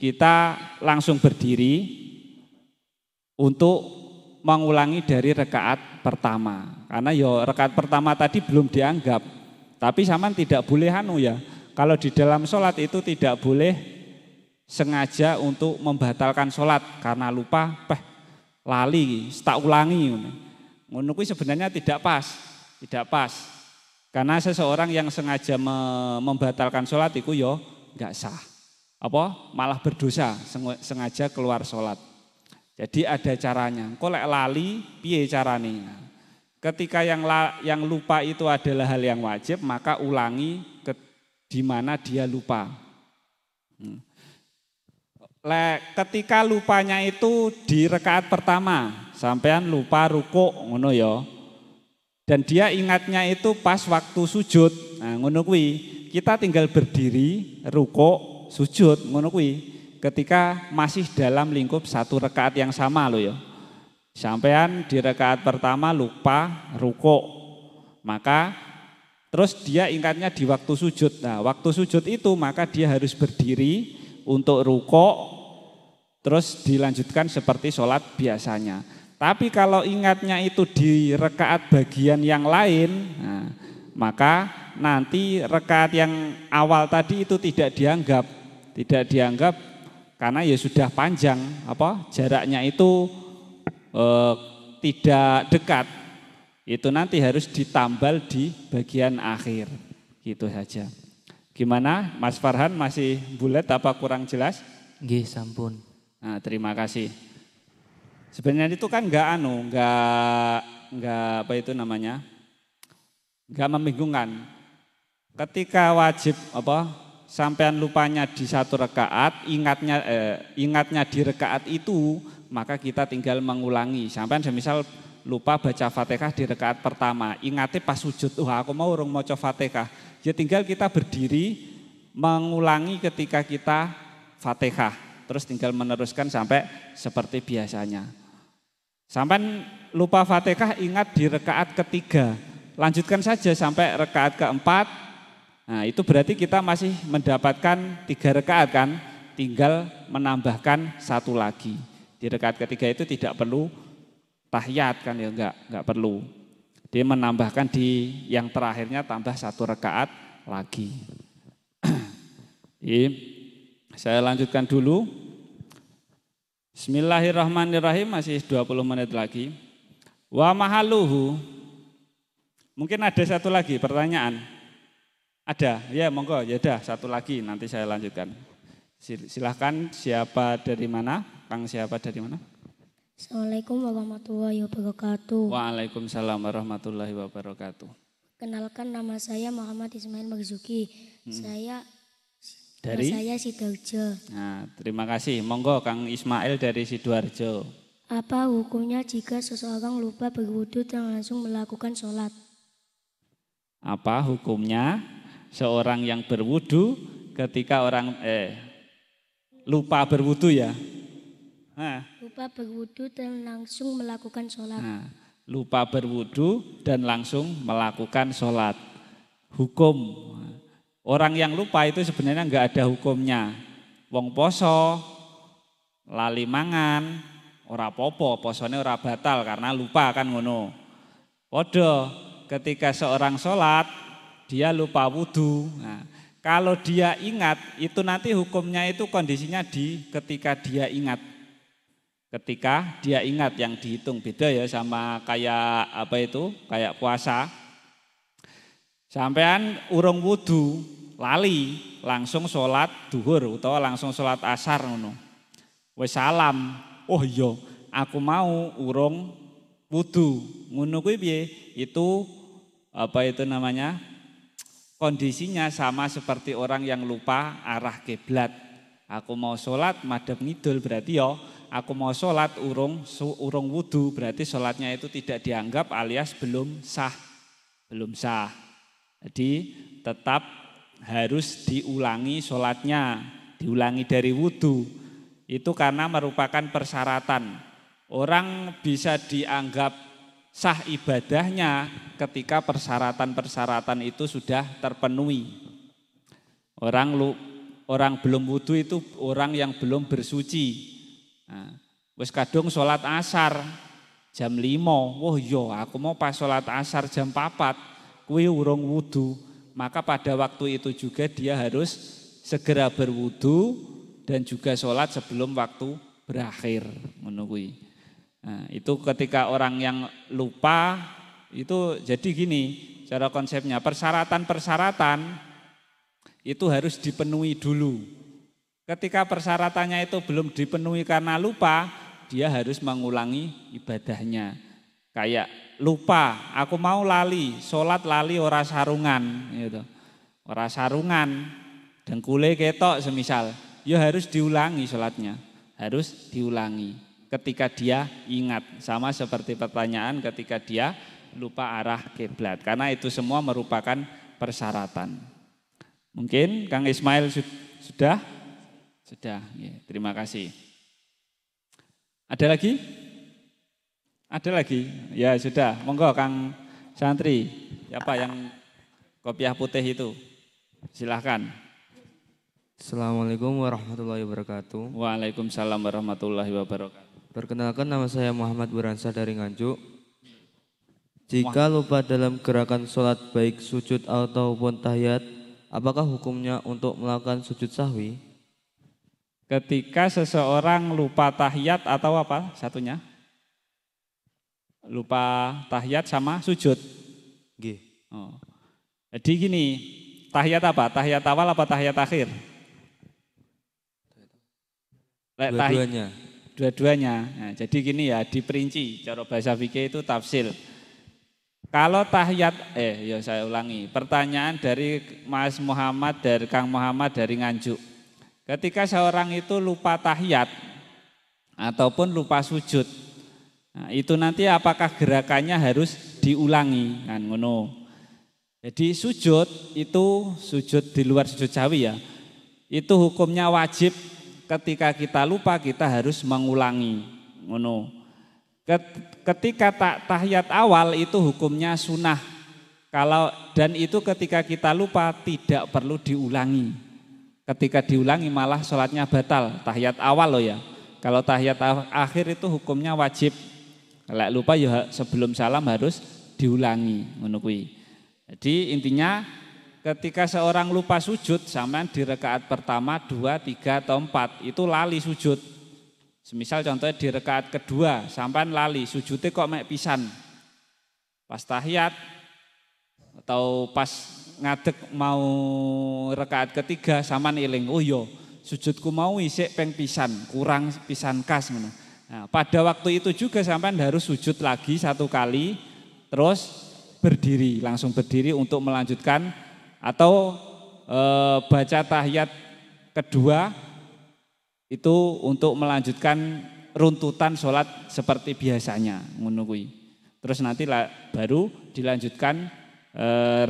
kita langsung berdiri untuk mengulangi dari rakaat pertama. Karena rakaat pertama tadi belum dianggap. Tapi sampean tidak boleh kalau di dalam sholat itu tidak boleh sengaja untuk membatalkan sholat karena lupa, lali, tak ulangi. Ngono kuwi sebenarnya tidak pas. Karena seseorang yang sengaja membatalkan sholat itu enggak sah. Malah berdosa sengaja keluar sholat. Jadi ada caranya. Engko lek lali piye carane? Ketika yang lupa itu adalah hal yang wajib, maka ulangi di mana dia lupa. Ketika lupanya itu di rakaat pertama, sampean lupa rukuk ngono ya. Dan dia ingatnya itu pas waktu sujud. Nah, ngono kuwi, kita tinggal berdiri, rukuk, sujud, ngono kuwi. Ketika masih dalam lingkup satu rakaat yang sama loh ya. Sampean di rakaat pertama lupa rukuk. Maka terus dia ingatnya di waktu sujud. Nah, waktu sujud itu maka dia harus berdiri untuk rukuk, terus dilanjutkan seperti sholat biasanya. Tapi kalau ingatnya itu di rakaat bagian yang lain, maka nanti rakaat yang awal tadi itu tidak dianggap karena ya sudah panjang, jaraknya itu tidak dekat. Itu nanti harus ditambal di bagian akhir, gitu saja. Gimana, Mas Farhan, masih bulat apa kurang jelas? Nggih, sampun. Nah, terima kasih. Sebenarnya itu kan enggak membingungkan. Ketika wajib sampean lupanya di satu rakaat, ingatnya di rakaat itu, maka kita tinggal mengulangi. Sampean semisal lupa baca Fatihah di rakaat pertama, ingatnya pas sujud, aku mau urung maca Fatihah. Ya tinggal kita berdiri mengulangi ketika kita Fatihah, terus tinggal meneruskan sampai seperti biasanya. Sampai lupa Fatihah ingat di rakaat ketiga, lanjutkan saja sampai rakaat keempat. Nah itu berarti kita masih mendapatkan 3 rakaat kan, tinggal menambahkan 1 lagi. Di rakaat ketiga itu tidak perlu tahiyat kan ya, enggak perlu. Dia menambahkan di yang terakhirnya tambah 1 rakaat lagi. Saya lanjutkan dulu. Bismillahirrahmanirrahim, masih 20 menit lagi. Wa mahaluhu. Mungkin ada 1 lagi pertanyaan. Ada? Ya monggo, ya udah 1 lagi nanti saya lanjutkan. Silahkan, siapa dari mana? Kang siapa dari mana? Assalamualaikum warahmatullahi wabarakatuh. Waalaikumsalam warahmatullahi wabarakatuh. Kenalkan, nama saya Muhammad Ismail Marzuki. Saya Sidoarjo. Nah, terima kasih. Monggo Kang Ismail dari Sidoarjo. Apa hukumnya jika seseorang lupa berwudu dan langsung melakukan sholat? Apa hukumnya seorang yang berwudu ketika lupa berwudu ya? Lupa berwudu dan langsung melakukan sholat. Lupa berwudu dan langsung melakukan sholat. Hukum orang yang lupa itu sebenarnya enggak ada hukumnya. Wong poso, lali mangan, ora popo, posone ora batal karena lupa kan ngono. Podo ketika seorang sholat dia lupa wudu. Nah, kalau dia ingat itu nanti hukumnya itu kondisinya ketika dia ingat. Ketika dia ingat yang dihitung beda ya sama kayak kayak puasa. Sampean urung wudu, lali, langsung sholat duhur atau langsung sholat asar ngono. Wis salam, oh iya, aku mau urung wudu. Ngono kuwi piye? Itu kondisinya sama seperti orang yang lupa arah kiblat. Aku mau sholat madhep ngidul berarti aku mau sholat urung wudu berarti sholatnya itu tidak dianggap alias belum sah. Jadi tetap harus diulangi sholatnya, diulangi dari wudu. Itu karena merupakan persyaratan. Orang bisa dianggap sah ibadahnya ketika persyaratan-persyaratan itu sudah terpenuhi. Orang orang belum wudu itu orang yang belum bersuci. Nah, wis kadung sholat asar jam 5, wah iya aku mau pas sholat asar jam 4, kuwi urung wudu. Maka pada waktu itu juga dia harus segera berwudu dan juga sholat sebelum waktu berakhir. Ngono kuwi. Nah, itu ketika orang yang lupa itu jadi gini, cara konsepnya persyaratan-persyaratan itu harus dipenuhi dulu. Ketika persyaratannya itu belum dipenuhi karena lupa, dia harus mengulangi ibadahnya. Kayak lupa, aku mau lali, sholat lali ora sarungan, gitu. Ora sarungan, dengkule ketok semisal, ya harus diulangi sholatnya, harus diulangi. Ketika dia ingat, sama seperti pertanyaan ketika dia lupa arah kiblat, karena itu semua merupakan persyaratan. Mungkin Kang Ismail sudah? Sudah, ya, terima kasih. Ada lagi? Ada lagi? Ya sudah, monggo Kang Santri, siapa yang kopiah putih itu? Silahkan. Assalamualaikum warahmatullahi wabarakatuh. Waalaikumsalam warahmatullahi wabarakatuh. Perkenalkan, nama saya Muhammad Buransa dari Nganjuk. Jika lupa dalam gerakan sholat baik sujud ataupun tahiyat, apakah hukumnya untuk melakukan sujud sahwi? Ketika seseorang lupa tahiyat atau apa satunya? Lupa tahiyat sama sujud. Nggih. Oh. Jadi gini, tahiyat apa? Tahiyat awal apa tahiyat akhir? Dua-duanya. Dua-duanya. Nah, jadi gini ya, diperinci. Cara bahasa fikih itu tafsil. Kalau tahiyat, ya saya ulangi. Pertanyaan dari Mas Muhammad, dari Kang Muhammad dari Nganjuk. Ketika seorang itu lupa tahiyat ataupun lupa sujud, nah, itu nanti apakah gerakannya harus diulangi? Kan ngono. Jadi sujud itu sujud di luar sujud sahwi ya. Itu hukumnya wajib. Ketika kita lupa kita harus mengulangi. Ngono. Ketika tahiyat awal itu hukumnya sunnah. Dan itu ketika kita lupa tidak perlu diulangi. Ketika diulangi malah sholatnya batal. Tahiyat awal loh ya. Kalau tahiyat akhir itu hukumnya wajib. Kalau lupa ya sebelum salam harus diulangi. Ngono kuwi. Jadi intinya ketika seorang lupa sujud, sampean di rakaat pertama, 2, 3, atau 4 itu lali sujud. Semisal contohnya di rakaat kedua, sampean lali sujudnya kok mek pisan. Pas tahiyat atau pas ngadeg mau rakaat ketiga, sampean eling, oh iya sujudku mau isik peng pisan, kurang pisan kas. Nah, pada waktu itu juga sampean harus sujud lagi 1 kali, terus berdiri, langsung berdiri untuk melanjutkan atau baca tahiyat kedua itu untuk melanjutkan runtutan sholat seperti biasanya, ngono kuwi. Terus nanti baru dilanjutkan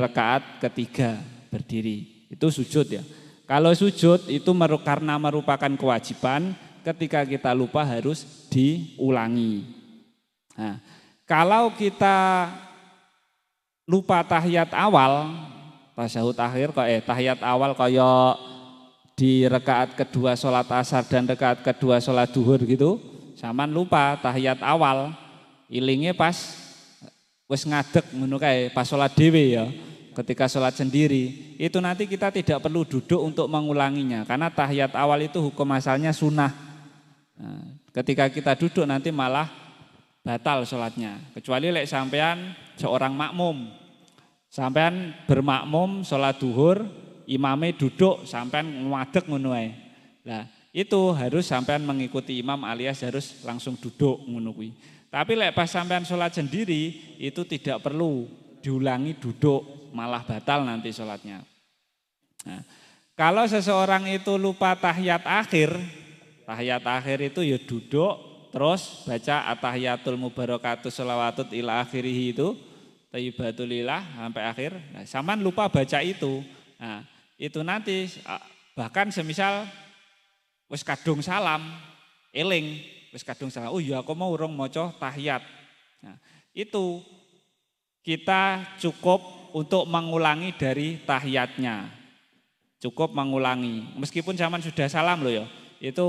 rakaat ketiga berdiri. Itu sujud ya. Kalau sujud itu karena merupakan kewajiban, ketika kita lupa harus diulangi. Nah, kalau kita lupa tahiyat awal, tasyahud akhir tahiyat awal kayak di rakaat kedua sholat asar dan rakaat kedua sholat duhur gitu, sampean lupa tahiyat awal, ilingnya pas wis ngadeg ngono kae pas sholat dhewe ya. Ketika sholat sendiri, itu nanti kita tidak perlu duduk untuk mengulanginya karena tahiyat awal itu hukum asalnya sunnah. Nah, ketika kita duduk nanti malah batal sholatnya. Kecuali lek sampean seorang makmum, sampean bermakmum sholat duhur, imame duduk, sampean ngadeg ngono ae. Lah, itu harus sampean mengikuti imam alias harus langsung duduk ngono kuwi. Tapi lek pas sampean sholat sendiri itu tidak perlu diulangi duduk, malah batal nanti sholatnya. Nah, kalau seseorang itu lupa tahiyat akhir itu ya duduk, terus baca at-tahiyatul mubarakatus sholawatut ila akhirih itu, thayyibatulillah sampai akhir. Nah, sampean lupa baca itu. Nah, itu nanti bahkan semisal wis kadung salam, eling, wis kadung salam. Oh iya aku mau urung maca tahiyat. Nah, itu kita cukup untuk mengulangi dari tahiyatnya. cukup mengulangi. Meskipun zaman sudah salam loh ya, itu